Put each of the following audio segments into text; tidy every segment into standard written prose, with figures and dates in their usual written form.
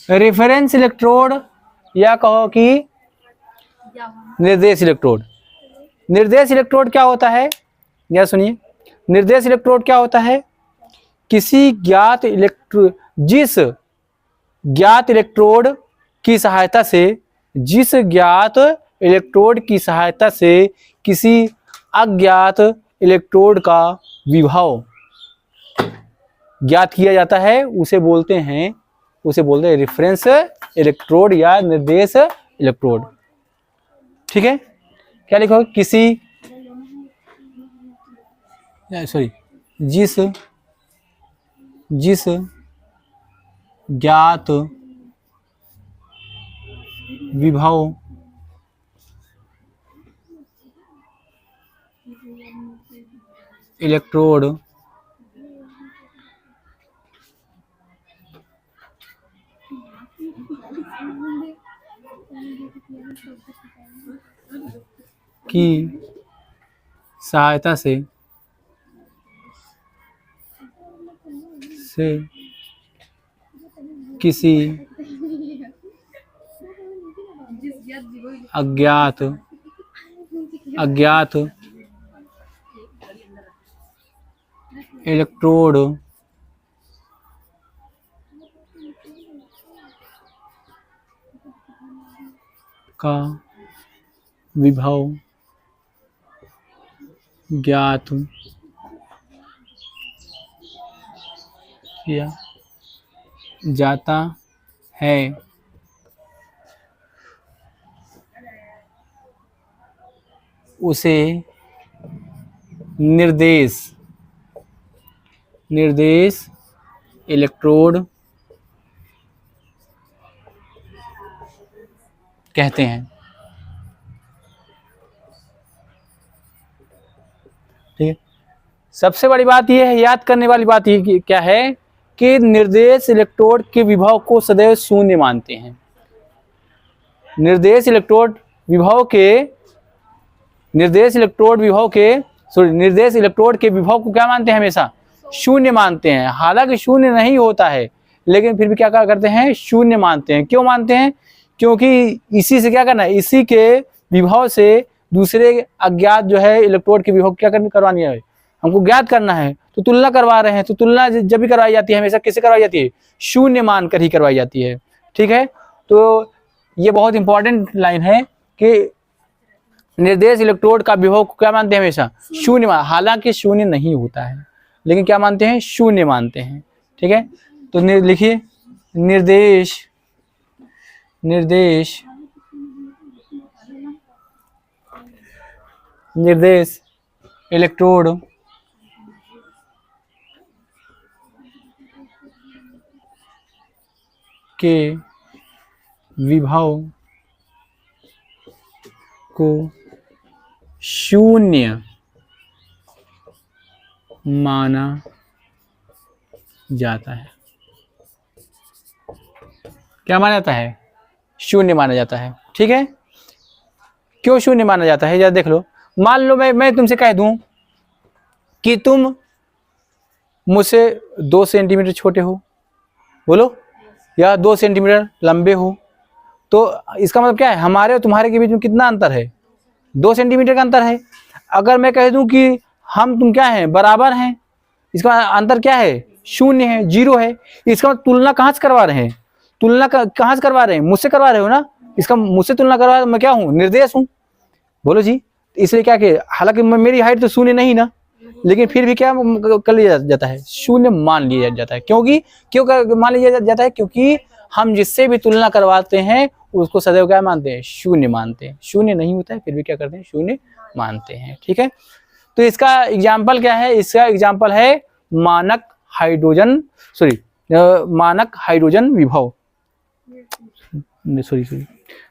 Reference electrode या कहो कि निर्देश इलेक्ट्रोड। निर्देश इलेक्ट्रोड क्या होता है, या सुनिए, निर्देश इलेक्ट्रोड क्या होता है? किसी ज्ञात जिस ज्ञात इलेक्ट्रोड की सहायता से, जिस ज्ञात इलेक्ट्रोड की सहायता से किसी अज्ञात इलेक्ट्रोड का विभव ज्ञात किया जाता है, उसे बोलते हैं रेफरेंस इलेक्ट्रोड या निर्देश इलेक्ट्रोड। ठीक है, क्या लिखो? किसी जिस ज्ञात विभव इलेक्ट्रोड की सहायता से किसी अज्ञात इलेक्ट्रोड का विभव ज्ञात किया जाता है, उसे निर्देश इलेक्ट्रोड कहते हैं। ठीक है, सबसे बड़ी बात यह है, याद करने वाली बात ये क्या है कि निर्देश इलेक्ट्रोड के विभव को सदैव शून्य मानते हैं। निर्देश इलेक्ट्रोड के विभव को क्या मानते हैं? हमेशा शून्य मानते हैं। हालांकि शून्य नहीं होता है, लेकिन फिर भी क्या करते हैं? शून्य मानते हैं। क्यों मानते हैं? क्योंकि इसी से क्या करना है, इसी के विभव से दूसरे अज्ञात जो है इलेक्ट्रोड के विभव क्या करवानी है, हमको ज्ञात करना है, तो तुलना करवा रहे हैं। तो तुलना जब भी करवाई जाती है, हमेशा किससे करवाई जाती है? शून्य मानकर ही करवाई जाती है। ठीक है, तो ये बहुत इंपॉर्टेंट लाइन है कि निर्देश इलेक्ट्रोड का विभव को क्या मानते हैं? हमेशा शून्य। हालांकि शून्य नहीं होता है, लेकिन क्या मानते हैं? शून्य मानते हैं। ठीक है, तो लिखिए निर्देश इलेक्ट्रोड के विभव को शून्य माना जाता है। क्या माना जाता है? शून्य माना जाता है। ठीक है, क्यों शून्य माना जाता है? जरा देख लो। मान लो मैं तुमसे कह दूं कि तुम मुझसे 2 सेंटीमीटर छोटे हो, बोलो, या 2 सेंटीमीटर लंबे हो, तो इसका मतलब क्या है? हमारे और तुम्हारे के बीच में कितना अंतर है? 2 सेंटीमीटर का अंतर है। अगर मैं कह दूं कि तुम क्या हैं? बराबर हैं, इसका अंतर क्या है? शून्य है, 0 है। इसका मतलब तुलना कहाँ से करवा रहे हैं? कहाँ से करवा रहे हैं? मुझसे करवा रहे हो ना। इसका मुझसे तुलना करवा रहे, मैं क्या हूँ? निर्देश हूँ। बोलो जी। इसलिए क्या कि हालांकि मेरी हाइट तो शून्य नहीं ना, लेकिन फिर भी क्या कर लिया जाता है? शून्य मान लिया जाता है। क्यों मान लिया जाता है? क्योंकि हम जिससे भी तुलना करवाते हैं उसको सदैव क्या मानते हैं? शून्य मानते हैं। शून्य नहीं होता है, फिर भी क्या करते हैं? शून्य मानते हैं। ठीक है, तो इसका एग्जाम्पल क्या है? इसका एग्जाम्पल है मानक हाइड्रोजन विभव,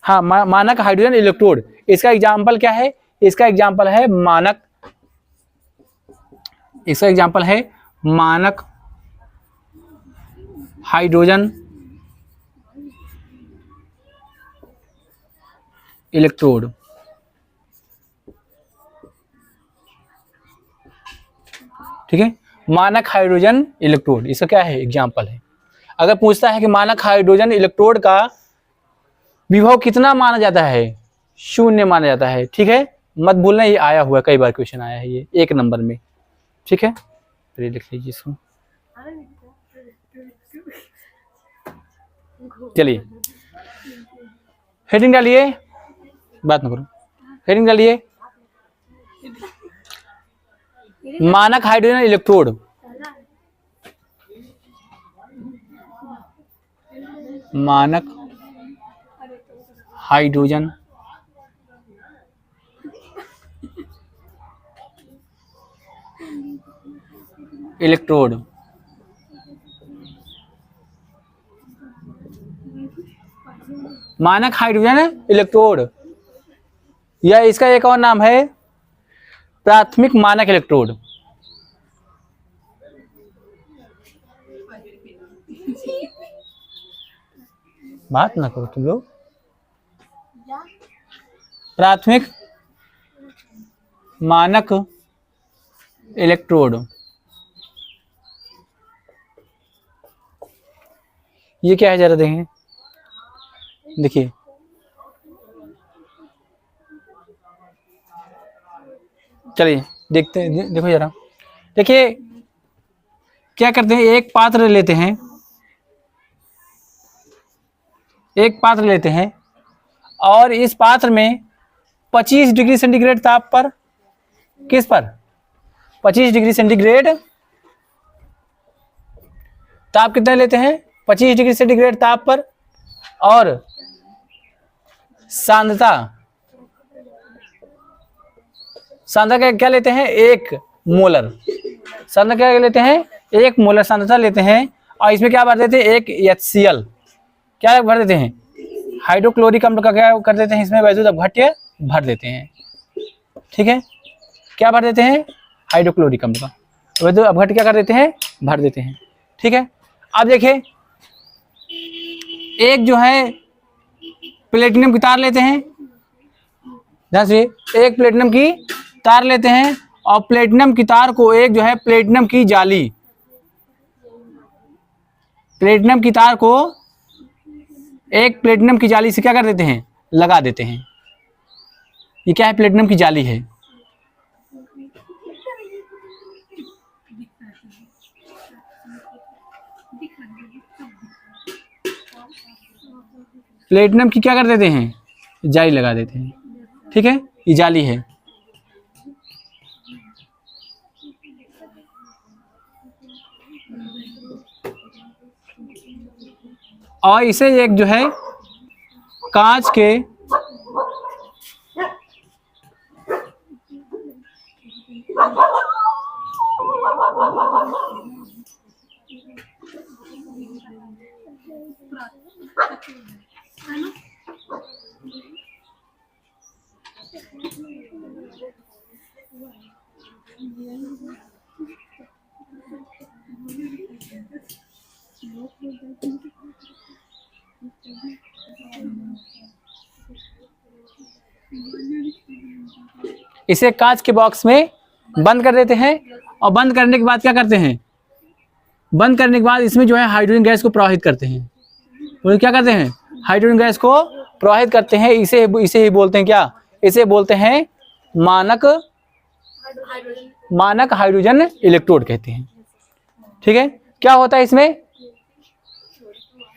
हाँ, मानक हाइड्रोजन इलेक्ट्रोड। इसका एग्जाम्पल क्या है? इसका एग्जाम्पल है मानक हाइड्रोजन इलेक्ट्रोड। ठीक है, मानक हाइड्रोजन इलेक्ट्रोड, इसका क्या है एग्जाम्पल है। अगर पूछता है कि मानक हाइड्रोजन इलेक्ट्रोड का विभव कितना माना जाता है, 0 माना जाता है। ठीक है, मत भूलना, ये आया हुआ है, कई बार क्वेश्चन आया है ये 1 नंबर में। ठीक है, फिर लिख लीजिए इसको। चलिए हेडिंग डालिए, बात न करो, हेडिंग डालिए, मानक हाइड्रोजन इलेक्ट्रोड। मानक हाइड्रोजन इलेक्ट्रोड। मानक हाइड्रोजन इलेक्ट्रोड, या इसका एक और नाम है प्राथमिक मानक इलेक्ट्रोड। बात ना करो तुम लोग। प्राथमिक मानक इलेक्ट्रोड, ये क्या है जरा देखें, देखिए चलिए देखते हैं, देखो जरा, देखिए क्या करते हैं, एक पात्र लेते हैं, एक पात्र लेते हैं और इस पात्र में 25 डिग्री सेंटीग्रेड ताप पर, किस पर, 25 डिग्री सेंटीग्रेड ताप कितना लेते हैं, 25 डिग्री सेंटीग्रेड ताप पर, और सांद्रता, सांद्रता क्या लेते हैं, 1 मोलर, सांद्रता क्या लेते हैं, 1 मोलर सांद्रता लेते हैं, और इसमें क्या भर देते हैं, 1 HCl, क्या भर देते हैं, हाइड्रोक्लोरिक अम्ल का क्या कर देते हैं, इसमें वैद्युत अपघट्य भर देते हैं। ठीक है, क्या भर देते हैं, हाइड्रोक्लोरिक अम्ल का वैद्युत अपघट्य क्या कर देते हैं, भर देते हैं। ठीक है, अब देखिए एक जो है प्लेटिनम की तार लेते हैं, ध्यान से, एक प्लेटिनम की तार लेते हैं और प्लेटिनम की तार को एक जो है प्लेटिनम की जाली, प्लेटिनम की तार को एक प्लेटिनम की जाली से क्या कर देते हैं, लगा देते हैं। ये क्या है, प्लेटिनम की जाली है। प्लेटिनम की क्या कर देते हैं, जाली लगा देते हैं। ठीक है, ये जाली है। और इसे एक जो है कांच के इसे कांच के बॉक्स में बंद कर देते हैं, और बंद करने के बाद क्या करते हैं, बंद करने के बाद इसमें जो है हाइड्रोजन गैस को प्रवाहित करते हैं। तो क्या करते हैं, हाइड्रोजन गैस को प्रवाहित करते हैं। इसे ही बोलते हैं क्या, इसे बोलते हैं मानक हाइड्रोजन इलेक्ट्रोड कहते हैं। ठीक है, क्या होता है इसमें,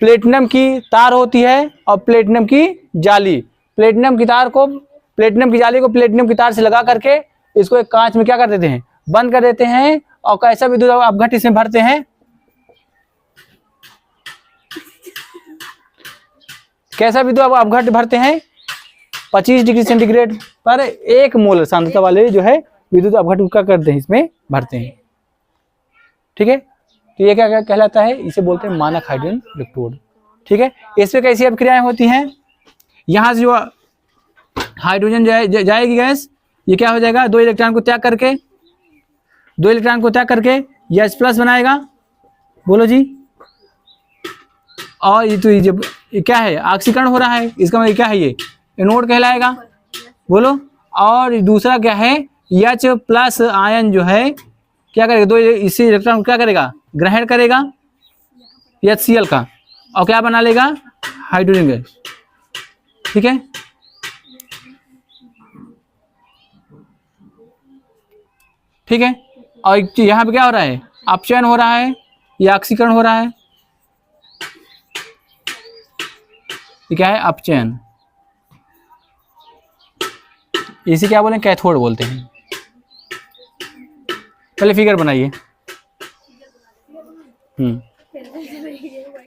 प्लेटिनम की तार होती है और प्लेटिनम की जाली, प्लेटिनम की तार को, प्लेटिनम की जाली को प्लेटिनम की तार से लगा करके इसको एक कांच में क्या कर देते हैं, बंद कर देते हैं, और कैसा विद्युत अपघट्य इसमें भरते हैं, कैसा विद्युत अपघट्य भरते हैं, 25 डिग्री सेंटीग्रेड पर 1 मोल सांद्रता वाले जो है विद्युत अपघट्य क्या करते हैं, इसमें भरते हैं। ठीक है, तो ये क्या कहलाता है, इसे बोलते हैं मानक हाइड्रोजन इलेक्ट्रोड। ठीक है, इसमें कैसी अभिक्रियाएं होती हैं, यहाँ से जो हाइड्रोजन जाएगी गैस, ये क्या हो जाएगा, 2 इलेक्ट्रॉन को त्याग करके, 2 इलेक्ट्रॉन को त्याग करके ये H+ बनाएगा, बोलो जी। और ये तो ये क्या है, ऑक्सीकरण हो रहा है, इसका मतलब क्या है, ये एनोड कहलाएगा, बोलो। और दूसरा क्या है, H+ आयन जो है क्या करेगा, दो इसी इलेक्ट्रॉन को क्या करेगा, ग्रहण करेगा HCl का, और क्या बना लेगा, हाइड्रोजन गैस। ठीक है, ठीक है। और यहाँ पे क्या हो रहा है, अपचयन हो रहा है या ऑक्सीकरण हो रहा है, ये क्या है, अपचयन। इसे क्या बोलें, कैथोड बोलते हैं। पहले फिगर बनाइए।